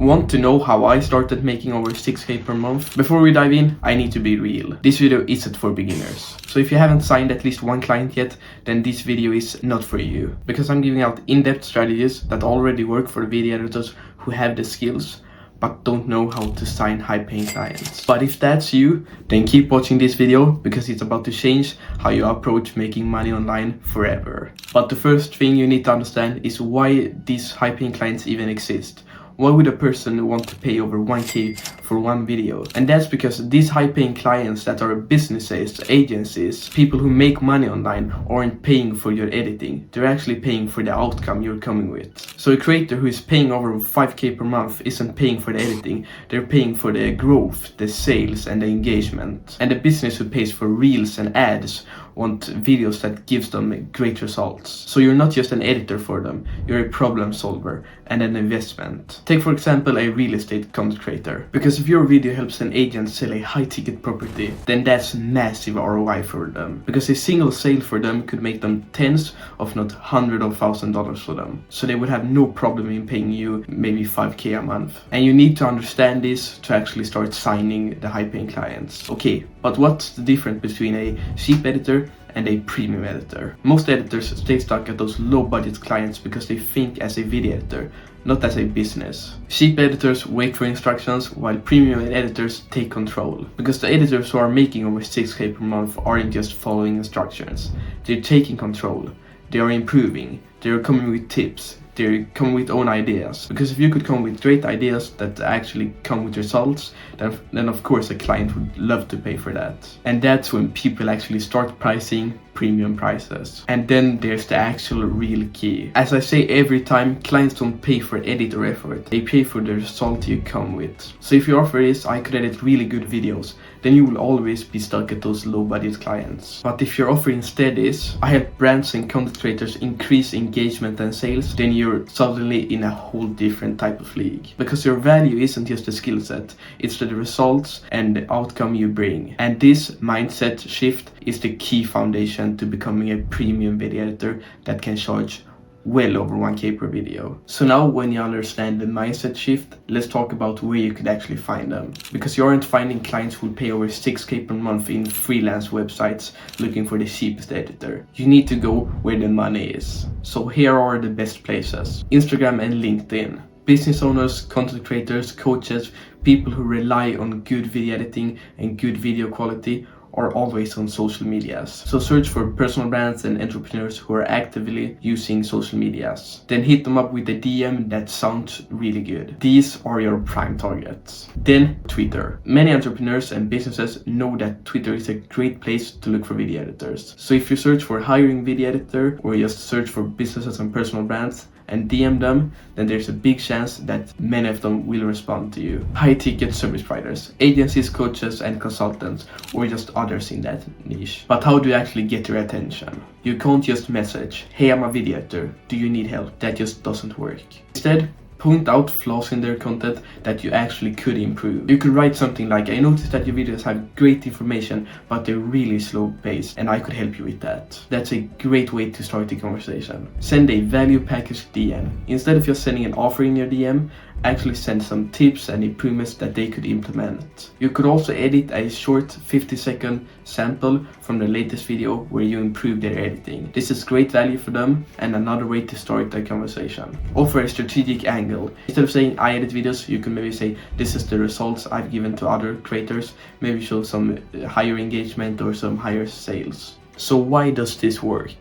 Want to know how I started making over 6k per month? Before we dive in, I need to be real. This video isn't for beginners. So if you haven't signed at least one client yet, then this video is not for you. Because I'm giving out in-depth strategies that already work for video editors who have the skills but don't know how to sign high-paying clients. But if that's you, then keep watching this video because it's about to change how you approach making money online forever. But the first thing you need to understand is why these high-paying clients even exist. Why would a person want to pay over 1k for one video? And that's because these high-paying clients that are businesses, agencies, people who make money online aren't paying for your editing. They're actually paying for the outcome you're coming with. So a creator who is paying over 5k per month isn't paying for the editing. They're paying for the growth, the sales and the engagement. And the business who pays for reels and ads want videos that gives them great results. So you're not just an editor for them, you're a problem solver and an investment. Take for example a real estate content creator. Because if your video helps an agent sell a high ticket property, then that's massive ROI for them. Because a single sale for them could make them tens of not hundreds of $1,000s for them. So they would have no problem in paying you maybe 5k a month. And you need to understand this to actually start signing the high paying clients. Okay, but what's the difference between a cheap editor and a premium editor? Most editors stay stuck at those low budget clients because they think as a video editor, not as a business. Cheap editors wait for instructions while premium editors take control. Because the editors who are making over 6k per month aren't just following instructions. They're taking control. They are improving. They are coming with tips. They come with own ideas. Because if you could come with great ideas that actually come with results, then of course a client would love to pay for that. And that's when people actually start pricing premium prices. And then there's the actual real key. As I say every time, clients don't pay for editor effort. They pay for the result you come with. So if your offer is, I could edit really good videos, then you will always be stuck at those low budget clients. But if your offer instead is, I help brands and content creators increase engagement and sales, then you're suddenly in a whole different type of league. Because your value isn't just the skill set, it's the results and the outcome you bring. And this mindset shift is the key foundation to becoming a premium video editor that can charge well over 1k per video. So now when you understand the mindset shift, let's talk about where you could actually find them. Because you aren't finding clients who pay over 6k per month in freelance websites looking for the cheapest editor. You need to go where the money is. So here are the best places: Instagram and LinkedIn. Business owners, content creators, coaches, people who rely on good video editing and good video quality are always on social medias. So search for personal brands and entrepreneurs who are actively using social medias. Then hit them up with a DM that sounds really good. These are your prime targets. Then Twitter. Many entrepreneurs and businesses know that Twitter is a great place to look for video editors. So if you search for hiring video editor or just search for businesses and personal brands and DM them, then there's a big chance that many of them will respond to you. High-ticket service providers, agencies, coaches and consultants, or just others in that niche. But how do you actually get their attention? You can't just message, "Hey, I'm a video editor, do you need help?" That just doesn't work. Instead, point out flaws in their content that you actually could improve. You could write something like, "I noticed that your videos have great information, but they're really slow paced, and I could help you with that." That's a great way to start the conversation. Send a value package DM. Instead of just sending an offer in your DM, actually send some tips and improvements that they could implement. You could also edit a short 50-second sample from the latest video where you improve their editing. This is great value for them and another way to start the conversation. Offer a strategic angle. Instead of saying "I edit videos," you can maybe say, "This is the results I've given to other creators." Maybe show some higher engagement or some higher sales. So why does this work?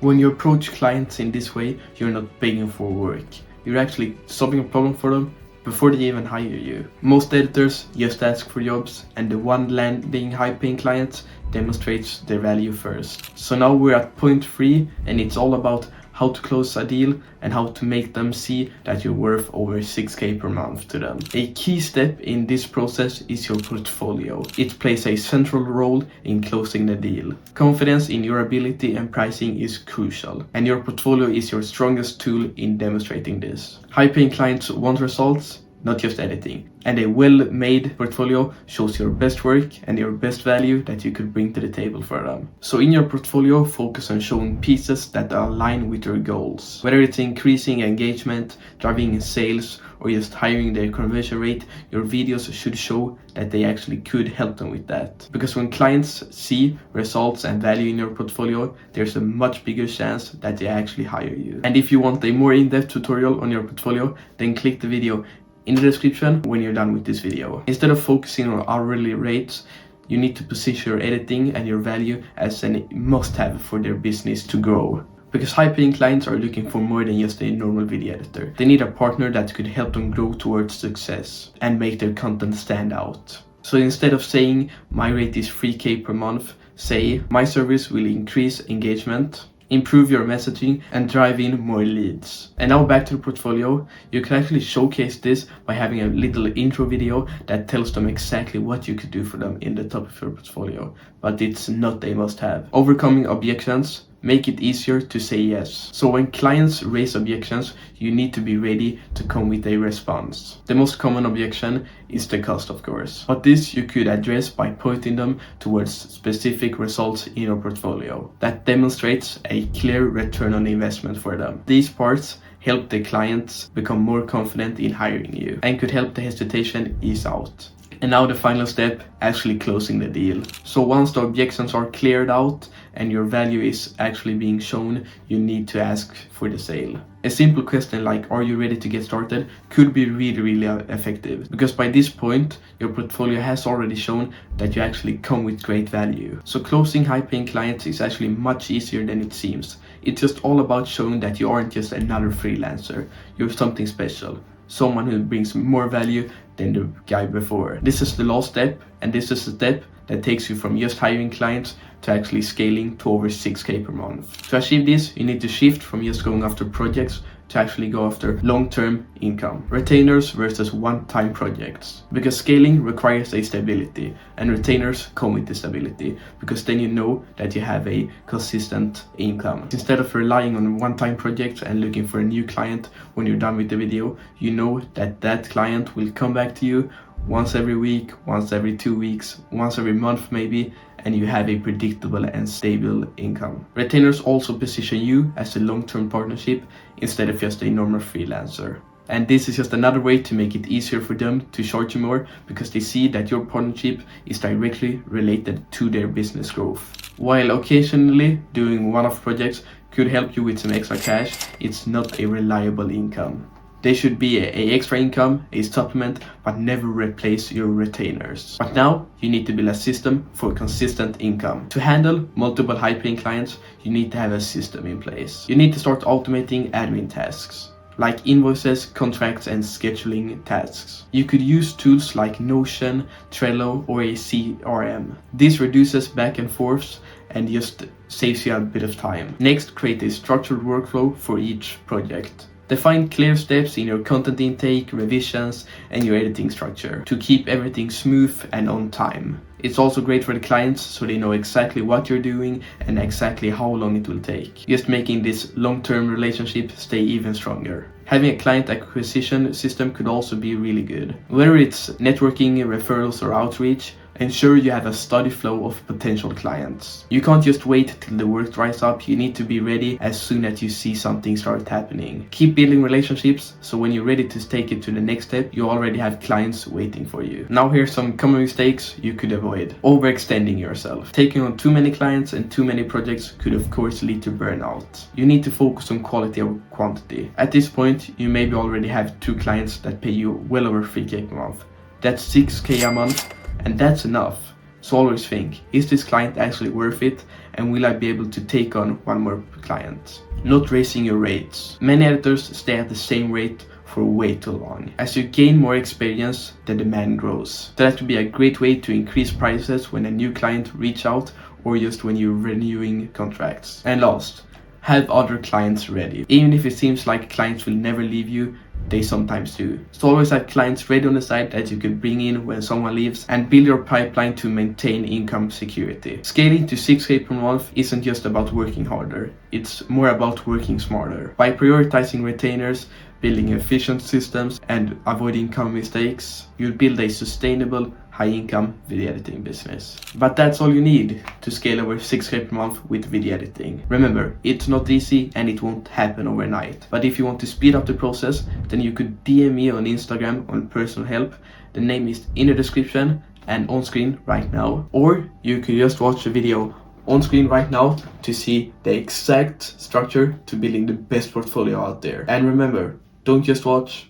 When you approach clients in this way, you're not begging for work. You're actually solving a problem for them before they even hire you. Most editors just ask for jobs, and the one landing high-paying clients demonstrates their value first. So now we're at point 3, and it's all about how to close a deal and how to make them see that you're worth over 6k per month to them. A key step in this process is your portfolio. It plays a central role in closing the deal. Confidence in your ability and pricing is crucial, and your portfolio is your strongest tool in demonstrating this. High-paying clients want results, not just editing. And a well-made portfolio shows your best work and your best value that you could bring to the table for them. So in your portfolio, focus on showing pieces that align with your goals. Whether it's increasing engagement, driving sales, or just hiring their conversion rate, your videos should show that they actually could help them with that. Because when clients see results and value in your portfolio, there's a much bigger chance that they actually hire you. And if you want a more in-depth tutorial on your portfolio, then click the video in the description when you're done with this video. Instead of focusing on hourly rates, you need to position your editing and your value as a must-have for their business to grow. Because high-paying clients are looking for more than just a normal video editor. They need a partner that could help them grow towards success and make their content stand out. So instead of saying my rate is 3K per month, say my service will increase engagement, improve your messaging, and drive in more leads. And now back to the portfolio. You can actually showcase this by having a little intro video that tells them exactly what you could do for them in the top of your portfolio. But it's not a must-have. Overcoming objections. Make it easier to say yes. So when clients raise objections, you need to be ready to come with a response. The most common objection is the cost, of course. But this you could address by pointing them towards specific results in your portfolio that demonstrates a clear return on investment for them. These parts help the clients become more confident in hiring you and could help the hesitation ease out. And now the final step, actually closing the deal. So once the objections are cleared out and your value is actually being shown, you need to ask for the sale. A simple question like, are you ready to get started, could be really effective. Because by this point, your portfolio has already shown that you actually come with great value. So closing high-paying clients is actually much easier than it seems. It's just all about showing that you aren't just another freelancer. You're something special. Someone who brings more value than the guy before. This is the last step, and this is the step that takes you from just hiring clients to actually scaling to over 6K per month. To achieve this, you need to shift from just going after projects to actually go after long-term income. Retainers versus one-time projects. Because scaling requires a stability, and retainers come with the stability, because then you know that you have a consistent income. Instead of relying on one-time projects and looking for a new client when you're done with the video, you know that that client will come back to you once every week, once every 2 weeks, once every month maybe, and you have a predictable and stable income. Retainers also position you as a long-term partnership instead of just a normal freelancer. And this is just another way to make it easier for them to charge you more, because they see that your partnership is directly related to their business growth. While occasionally doing one-off projects could help you with some extra cash, it's not a reliable income. They should be a extra income, a supplement, but never replace your retainers. But now you need to build a system for consistent income. To handle multiple high-paying clients, you need to have a system in place. You need to start automating admin tasks, like invoices, contracts, and scheduling tasks. You could use tools like Notion, Trello, or a CRM. This reduces back and forths and just saves you a bit of time. Next, create a structured workflow for each project. Define clear steps in your content intake, revisions, and your editing structure to keep everything smooth and on time. It's also great for the clients, so they know exactly what you're doing and exactly how long it will take, just making this long-term relationship stay even stronger. Having a client acquisition system could also be really good. Whether it's networking, referrals, or outreach, ensure you have a steady flow of potential clients. You can't just wait till the work dries up, you need to be ready as soon as you see something start happening. Keep building relationships, so when you're ready to take it to the next step, you already have clients waiting for you. Now here's some common mistakes you could avoid. Overextending yourself. Taking on too many clients and too many projects could of course lead to burnout. You need to focus on quality over quantity. At this point, you maybe already have 2 clients that pay you well over 3K a month. That's 6K a month. And that's enough. So always think, is this client actually worth it? And will I be able to take on one more client? Not raising your rates. Many editors stay at the same rate for way too long. As you gain more experience, the demand grows. So that would be a great way to increase prices when a new client reach out or just when you're renewing contracts. And last, have other clients ready. Even if it seems like clients will never leave you, they sometimes do. So always have clients ready on the side that you can bring in when someone leaves, and build your pipeline to maintain income security. Scaling to 6K per month isn't just about working harder, it's more about working smarter. By prioritizing retainers, building efficient systems and avoiding common mistakes, you'll build a sustainable, high-income video editing business. But that's all you need to scale over 6K per month with video editing. Remember, it's not easy and it won't happen overnight. But if you want to speed up the process, then you could DM me on Instagram on personal help. The name is in the description and on screen right now. Or you could just watch the video on screen right now to see the exact structure to building the best portfolio out there. And remember, don't just watch,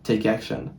take action.